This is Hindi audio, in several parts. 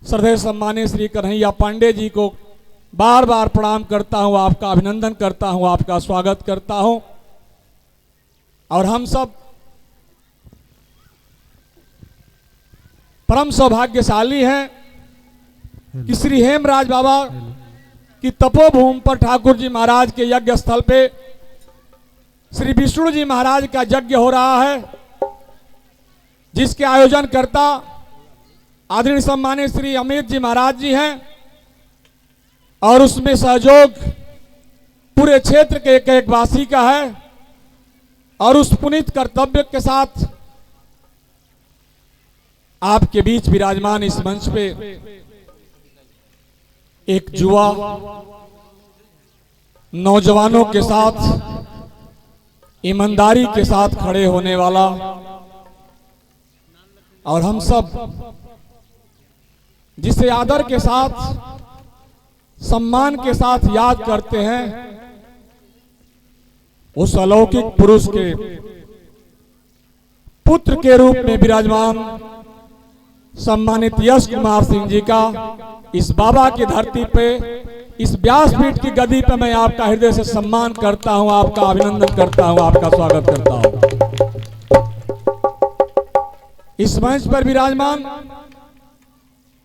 श्रद्धेय सम्मानीय श्री कन्हैया पांडे जी को बार बार प्रणाम करता हूं, आपका अभिनंदन करता हूं, आपका स्वागत करता हूं। और हम सब परम सौभाग्यशाली हैं कि श्री हेमराज बाबा की तपोभूमि पर ठाकुर जी महाराज के यज्ञ स्थल पे श्री विष्णु जी महाराज का यज्ञ हो रहा है, जिसके आयोजन करता आदरणीय सम्मानीय श्री अमित जी महाराज जी हैं। और उसमें सहयोग पूरे क्षेत्र के एक एक वासी का है। और उस पुनीत कर्तव्य के साथ आपके बीच विराजमान इस मंच पे एक युवा नौजवानों के साथ ईमानदारी के साथ खड़े होने वाला, और हम सब जिसे आदर के साथ सम्मान के साथ याद करते हैं, उस अलौकिक पुरुष के पुत्र के रूप में विराजमान सम्मानित यश कुमार सिंह जी का इस बाबा की धरती पे, इस व्यासपीठ की गद्दी पे मैं आपका हृदय से सम्मान करता हूं, आपका अभिनंदन करता हूं, आपका स्वागत करता हूं। इस मंच पर विराजमान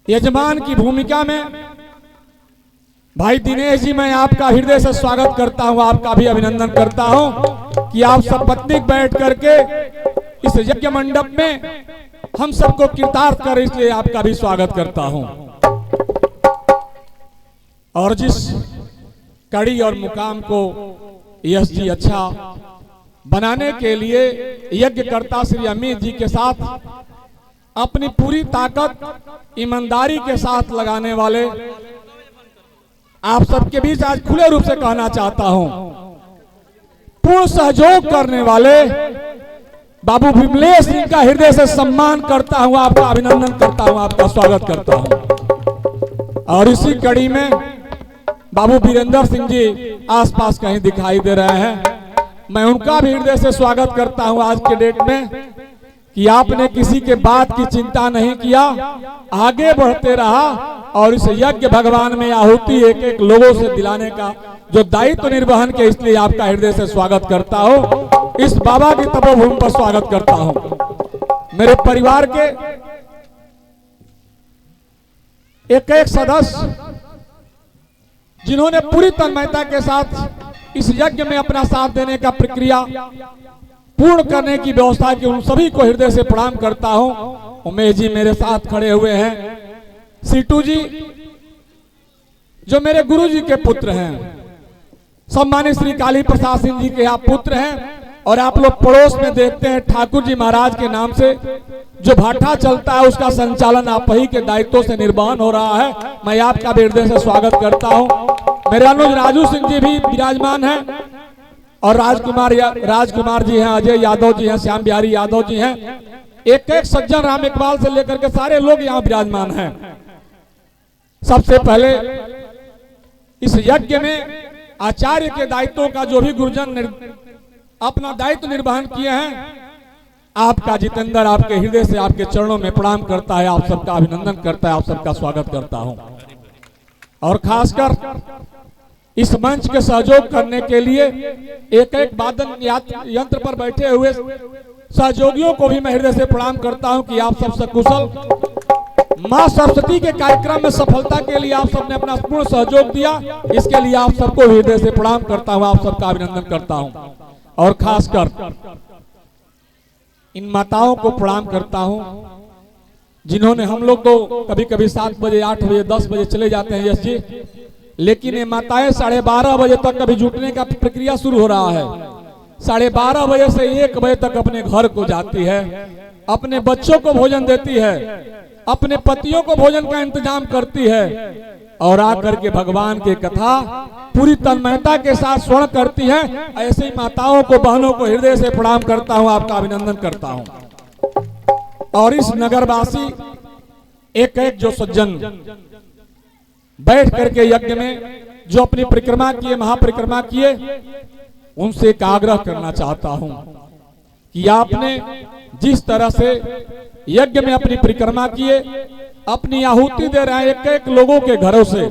यजमान की भूमिका में भाई दिनेश जी, मैं आपका हृदय से स्वागत करता हूं, आपका भी अभिनंदन करता हूं कि आप सब पत्नीक बैठ करके इस यज्ञ मंडप में हम सबको कृतार्थ कर, इसलिए आपका भी स्वागत करता हूं। और जिस कड़ी और मुकाम को यश जी अच्छा बनाने के लिए यज्ञकर्ता श्री अमित जी के साथ अपनी पूरी ताकत ईमानदारी के साथ लगाने वाले, आप सबके बीच आज खुले रूप से कहना चाहता हूं, पूर्ण सहयोग करने वाले बाबू विमलेश सिंह का हृदय से सम्मान करता हूं, आपका अभिनंदन करता हूं, आपका स्वागत करता हूं। और इसी कड़ी में बाबू वीरेंद्र सिंह जी आसपास कहीं दिखाई दे रहे हैं, मैं उनका भी हृदय से स्वागत करता हूं आज के डेट में कि आपने किसी के बात की चिंता नहीं किया, आगे बढ़ते रहा और इस यज्ञ भगवान में आहुति एक एक लोगों से दिलाने का जो दायित्व निर्वहन के, इसलिए आपका हृदय से स्वागत करता हूं, इस बाबा की तपोभूमि पर स्वागत करता हूं। मेरे परिवार के एक एक सदस्य जिन्होंने पूरी तन्मयता के साथ इस यज्ञ में अपना साथ देने का प्रक्रिया पूर्ण करने की व्यवस्था की, उन सभी को हृदय से प्रणाम करता हूं। उमेश जी मेरे साथ खड़े हुए हैं, सीटू जी जो मेरे गुरु जी के पुत्र हैं, सम्मानित श्री काली प्रसाद सिंह जी के आप पुत्र हैं। और आप लोग पड़ोस में देखते हैं ठाकुर जी महाराज के नाम से जो भाटा चलता है, उसका संचालन आप ही के दायित्वों से निर्वहन हो रहा है, मैं आपका हृदय से स्वागत करता हूं। मेरे अनुज राजू सिंह जी भी विराजमान हैं, और राजकुमार जी हैं, अजय यादव जी हैं, श्याम बिहारी यादव जी हैं, एक एक सज्जन राम इकबाल से लेकर के सारे लोग यहाँ विराजमान हैं। सबसे पहले इस यज्ञ में आचार्य के दायित्वों का जो भी गुरुजन अपना दायित्व निर्वहन किए हैं, आपका जितेंद्र आपके हृदय से आपके चरणों में प्रणाम करता है, आप सबका अभिनंदन करता है, आप सबका स्वागत करता हूं। और खासकर इस मंच के सहयोग करने के लिए एक एक वादन यंत्र पर बैठे हुए सहयोगियों को भी मैं हृदय से प्रणाम करता हूं कि आप सब सकुशल। मां सरस्वती के कार्यक्रम में सफलता के लिए आप सबने अपना पूर्ण सहयोग दिया, इसके लिए आप सबको हृदय से प्रणाम करता हूं, आप सबका अभिनंदन करता हूं। और खासकर इन माताओं को प्रणाम करता हूं जिन्होंने, हम लोग तो कभी कभी 7 बजे 8 बजे 10 बजे चले जाते हैं यश जी, लेकिन ये माताएं 12:30 बजे तक कभी जुटने का प्रक्रिया शुरू हो रहा है, 12:30 बजे से 1 बजे तक अपने घर को जाती है, अपने बच्चों को भोजन देती है, अपने पतियों को भोजन का इंतजाम करती है, और आकर के भगवान की कथा पूरी तन्मयता के साथ श्रवण करती है। ऐसी माताओं को, बहनों को हृदय से प्रणाम करता हूं, आपका अभिनंदन करता हूं। और इस नगरवासी एक एक जो सज्जन बैठ करके यज्ञ में जो अपनी परिक्रमा किए, महापरिक्रमा किए, उनसे एक आग्रह करना चाहता हूं कि आपने जिस तरह से यज्ञ में अपनी परिक्रमा किए, अपनी आहुति दे रहे हैं एक एक लोगों के घरों से।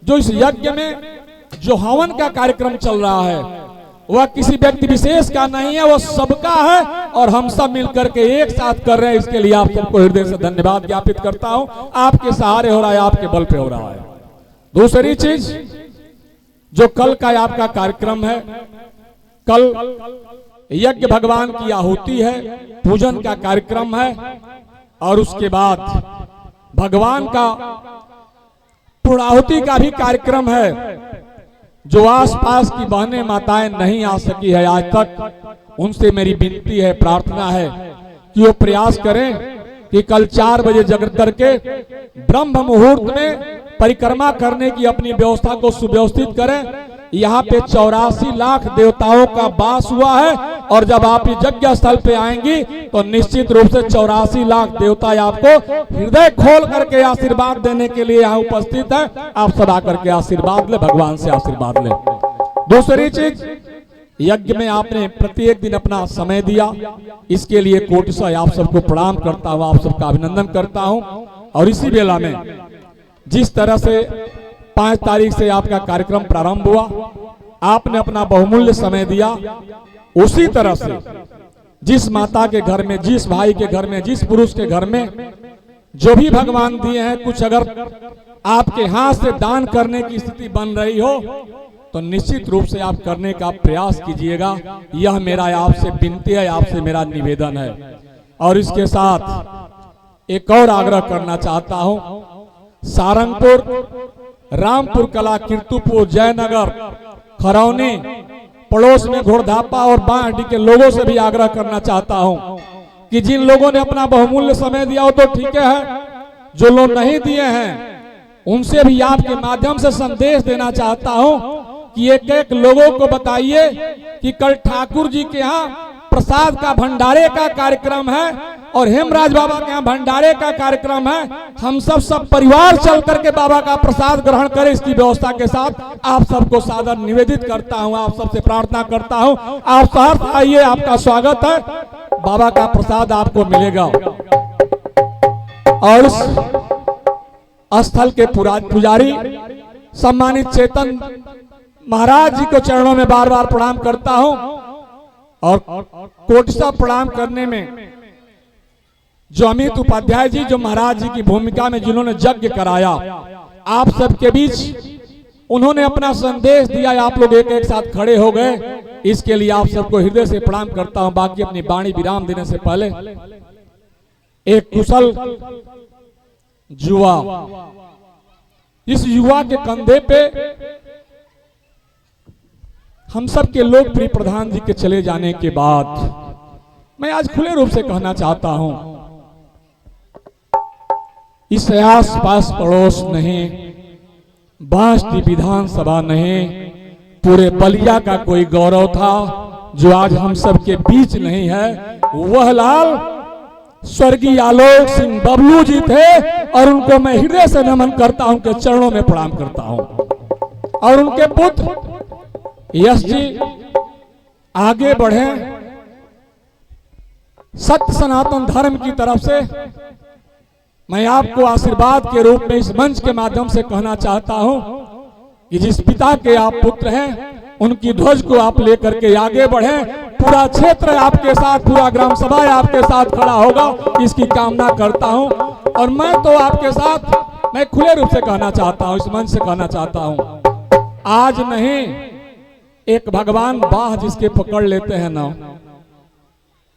जो इस यज्ञ में जो हवन का कार्यक्रम चल रहा है वह किसी व्यक्ति विशेष का नहीं है, वह सबका है और हम सब मिलकर के एक साथ कर रहे हैं। इसके लिए आप सबको हृदय से धन्यवाद ज्ञापित करता हूं। आपके सहारे हो रहा है, आपके बल पे हो रहा है। दूसरी चीज, जो कल का आपका कार्यक्रम है, कल यज्ञ भगवान की आहुति है, पूजन का कार्यक्रम है और उसके बाद भगवान का पूर्णाहुति का भी कार्यक्रम है। जो आसपास की बहनें माताएं नहीं आ सकी है आज तक, उनसे मेरी विनती है, प्रार्थना है कि वो प्रयास करें कि कल 4 बजे जग करके ब्रह्म मुहूर्त में परिक्रमा करने की अपनी व्यवस्था को सुव्यवस्थित करें। यहाँ पे 84 लाख देवताओं का वास हुआ है और जब आप इस यज्ञ स्थल पे आएंगी तो निश्चित रूप से 84 लाख देवता आपको हृदय खोल करके आशीर्वाद देने के लिए यहाँ उपस्थित है। आप सब आकर के आशीर्वाद ले, भगवान से आशीर्वाद ले। दूसरी चीज, यज्ञ में आपने प्रत्येक दिन अपना समय दिया, इसके लिए कोटिशः आप सबको प्रणाम करता हूँ, आप सबका अभिनंदन करता हूँ। और इसी बेला में जिस तरह से 5 तारीख से आपका कार्यक्रम प्रारंभ हुआ, आपने अपना बहुमूल्य समय दिया, उसी तरह से जिस माता के घर में, जिस भाई के घर में, जिस पुरुष के घर में जो भी भगवान दिए हैं, कुछ अगर आपके हाथ से दान करने की स्थिति बन रही हो तो निश्चित रूप से आप करने का प्रयास कीजिएगा। यह मेरा आपसे विनती है, आपसे मेरा निवेदन है। और इसके साथ एक और आग्रह करना चाहता हूं, सारंगपुर, रामपुर कला, कीर्तुपुर, जयनगर, खरौनी, पड़ोस में घोड़धापा और बांहडी के लोगों से भी आग्रह करना चाहता हूं कि जिन लोगों ने अपना बहुमूल्य समय दिया हो तो ठीक है, जो लोग नहीं दिए हैं उनसे भी आपके माध्यम से संदेश देना चाहता हूं कि एक एक लोगों को बताइए कि कल ठाकुर जी के यहाँ प्रसाद का भंडारे का कार्यक्रम है और हेमराज बाबा के यहाँ भंडारे का कार्यक्रम है। हम सब परिवार चल करके बाबा का प्रसाद ग्रहण करें, इसकी व्यवस्था के साथ आप सबको सादर निवेदित करता हूँ, आप सबसे प्रार्थना करता हूँ। आप सहर्ष आइए, आपका स्वागत है, बाबा का प्रसाद आपको मिलेगा। और इस स्थल के पुजारी सम्मानित चेतन महाराज जी को चरणों में बार बार प्रणाम करता हूं और कोटिशः प्रणाम करने में जो अमित उपाध्याय जी, जो महाराज जी की भूमिका में जिन्होंने यज्ञ कराया, आप सबके बीच उन्होंने अपना संदेश दिया, आप लोग एक एक साथ खड़े हो गए, इसके लिए आप सबको हृदय से प्रणाम करता हूं। बाकी अपनी वाणी विराम देने से पहले एक कुशल युवा, इस युवा के कंधे पे हम सब के लोकप्रिय प्रधान जी के चले जाने के बाद मैं आज खुले रूप से कहना चाहता हूं, इस आस पास पड़ोस नहीं, बांसडी विधानसभा नहीं, पूरे बलिया का कोई गौरव था जो आज हम सब के बीच नहीं है। वह लाल स्वर्गीय आलोक सिंह बबलू जी थे और उनको मैं हृदय से नमन करता हूं, उनके चरणों में प्रणाम करता हूं। और उनके पुत्र यश जी आगे बढ़े, सत्य सनातन धर्म की तरफ से मैं आपको आशीर्वाद के रूप में इस मंच के माध्यम से कहना चाहता हूं कि जिस पिता के आप पुत्र हैं, उनकी ध्वज को आप लेकर के आगे बढ़े। पूरा क्षेत्र आपके साथ, पूरा ग्राम सभा आपके साथ खड़ा होगा, इसकी कामना करता हूं। और मैं तो आपके साथ, मैं खुले रूप से कहना चाहता हूं, इस मंच से कहना चाहता हूं, आज नहीं, एक भगवान बाह जिसके पकड़ लेते हैं ना,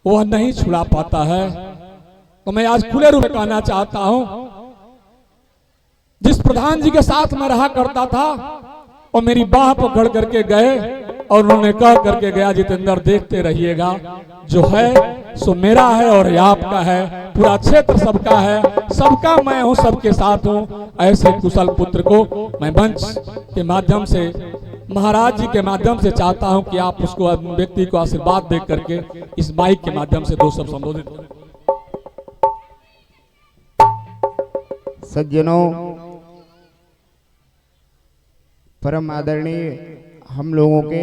वह नहीं छुड़ा पाता है। तो मैं आज खुले रूप में कहना चाहता हूं, जिस प्रधान जी के साथ मैं रहा करता था और मेरी बाह पकड़ करके गए और उन्होंने कह करके गया, जितेंद्र देखते रहिएगा, जो है सो मेरा है और आपका है, पूरा क्षेत्र सबका है, सबका मैं हूं, सबके साथ हूं। ऐसे कुशल पुत्र को मैं मंच के माध्यम से, महाराज जी के माध्यम से चाहता हूं कि आप उसको, व्यक्ति को आशीर्वाद दे करके इस माइक के माध्यम से दो शब्द संबोधित करें। सज्जनों, परम आदरणीय हम लोगों के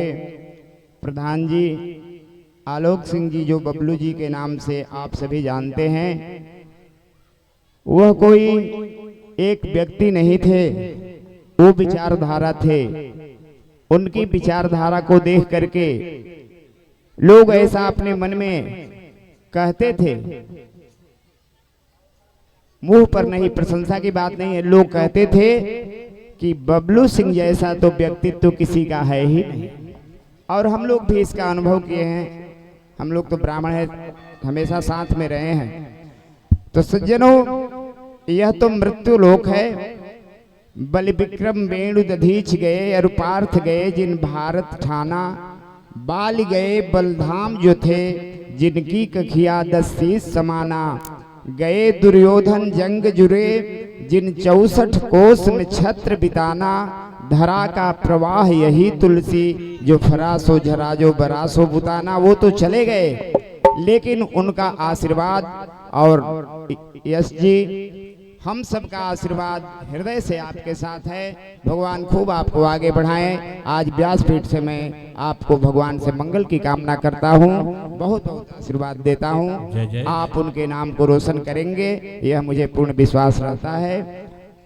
प्रधान जी आलोक सिंह जी, जो बबलू जी के नाम से आप सभी जानते हैं, वह कोई एक व्यक्ति नहीं थे, वो विचारधारा थे। उनकी विचारधारा को देख करके लोग ऐसा अपने मन में कहते थे, मुंह पर नहीं, प्रशंसा की बात नहीं है, लोग कहते थे कि बबलू सिंह जैसा तो व्यक्तित्व किसी का है ही नहीं। और हम लोग भी इसका अनुभव किए हैं। हम लोग तो ब्राह्मण है, हमेशा साथ में रहे हैं। तो सज्जनों, यह तो मृत्यु लोक है। बलि विक्रम वेणु दधीच गए, अरुपार्थ गए जिन भारत ठाना, बाल गए बलधाम जो थे जिनकी कखिया 10 शीश समाना, गए दुर्योधन जंग जुरे जिन 64 कोस में छत्र बिताना, धरा का प्रवाह यही तुलसी जो फरासो झराजो बरासो बुताना। वो तो चले गए, लेकिन उनका आशीर्वाद और यश जी हम सबका आशीर्वाद हृदय से आपके साथ है। भगवान खूब आपको आगे बढ़ाएं। आज व्यासपीठ से मैं आपको भगवान से मंगल की कामना करता हूं, बहुत बहुत आशीर्वाद देता हूं। आप उनके नाम को रोशन करेंगे, यह मुझे पूर्ण विश्वास रहता है।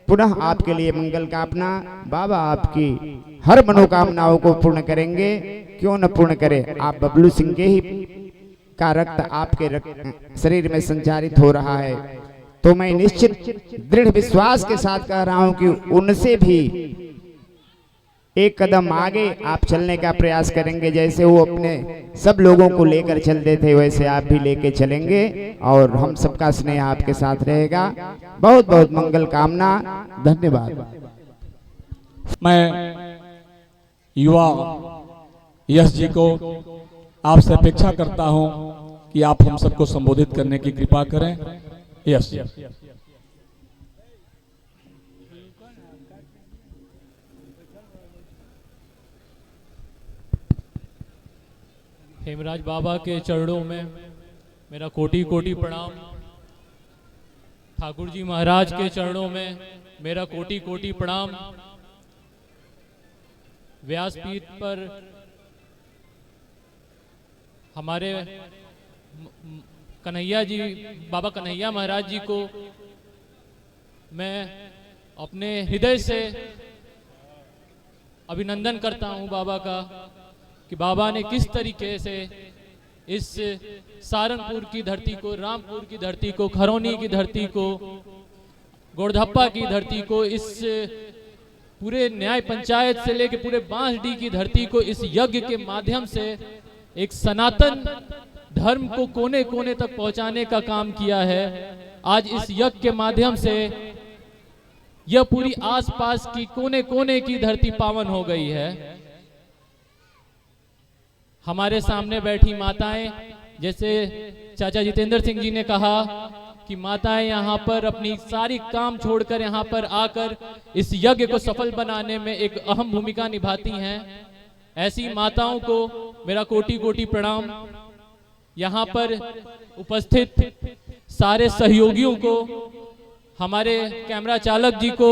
पुनः आपके लिए मंगल कामना। बाबा आपकी हर मनोकामनाओं को पूर्ण करेंगे, क्यों न पूर्ण करे। आप बबलू सिंह के ही का रक्त आपके शरीर में संचारित हो रहा है, तो मैं निश्चित दृढ़ विश्वास के साथ कह रहा हूं कि उनसे भी एक कदम आगे आप चलने का प्रयास करेंगे। जैसे वो अपने सब लोगों को लेकर चलते थे, वैसे आप भी लेके चलेंगे और हम सबका स्नेह आपके साथ रहेगा। बहुत बहुत मंगल कामना। धन्यवाद। मैं युवा यश जी को आपसे अपेक्षा करता हूं कि आप हम सबको संबोधित करने की कृपा करें। यस, हेमराज बाबा के चरणों में मेरा कोटि कोटि प्रणाम। ठाकुर जी महाराज के चरणों में मेरा कोटि कोटि प्रणाम। व्यासपीठ पर हमारे कन्हैया जी, बाबा कन्हैया महाराज जी को मैं अपने हृदय से अभिनंदन करता हूं बाबा का, कि बाबा ने किस तरीके से इस सारंगपुर की धरती को, रामपुर की धरती को, खरौनी की धरती को, गोड़धप्पा की धरती को, इस पूरे न्याय पंचायत से लेकर पूरे बांसडी की धरती को इस यज्ञ के माध्यम से एक सनातन धर्म को कोने कोने तक पहुंचाने का काम किया है। आज इस यज्ञ के माध्यम से यह पूरी आसपास की कोने कोने की धरती पावन हो गई है। हमारे सामने बैठी माताएं, जैसे चाचा जितेंद्र सिंह जी ने कहा कि माताएं यहाँ पर अपनी सारी काम छोड़कर यहाँ पर आकर इस यज्ञ को सफल बनाने में एक अहम भूमिका निभाती हैं। ऐसी माताओं को मेरा कोटि कोटि प्रणाम। यहाँ पर उपस्थित सारे सहयोगियों को, हमारे कैमरा चालक जी को,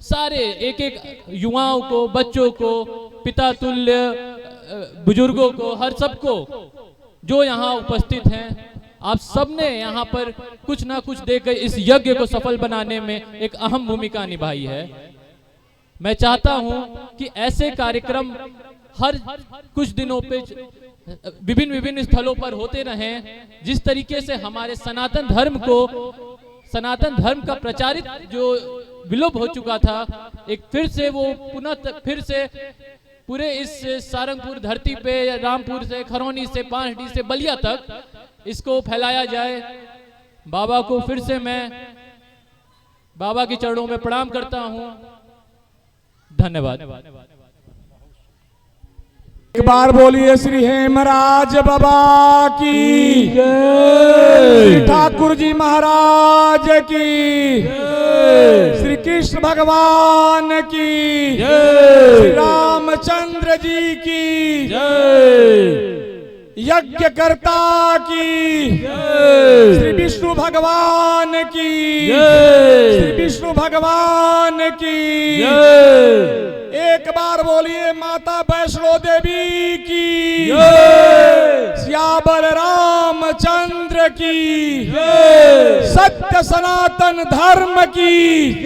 सारे एक एक युवाओं को, बच्चों को, पिता तुल्य बुजुर्गों को, हर सबको जो यहाँ उपस्थित हैं, आप सबने यहाँ पर कुछ ना कुछ देकर इस यज्ञ को सफल बनाने में एक अहम भूमिका निभाई है। मैं चाहता हूँ कि ऐसे कार्यक्रम हर कुछ दिनों पे विभिन्न विभिन्न स्थलों पर होते रहें, जिस तरीके से हमारे सनातन धर्म को, सनातन धर्म का प्रचारित जो विलोप हो चुका था, एक फिर से वो पुनः फिर से पूरे इस सारंगपुर धरती पे, रामपुर से, खरौनी से, बांसडी से बलिया तक इसको फैलाया जाए। बाबा को फिर से मैं बाबा के चरणों में प्रणाम करता हूं। धन्यवाद। एक बार बोलिए श्री हेमराज बाबा की जय, ठाकुर जी महाराज की जय, श्री कृष्ण भगवान की जय, श्री रामचंद्र जी की जय, यज्ञकर्ता की जय, श्री विष्णु भगवान की जय, श्री विष्णु भगवान की जय। एक बार बोलिए माता वैष्णो देवी की जय। सियावर रामचंद्र की, सत्य सनातन धर्म की।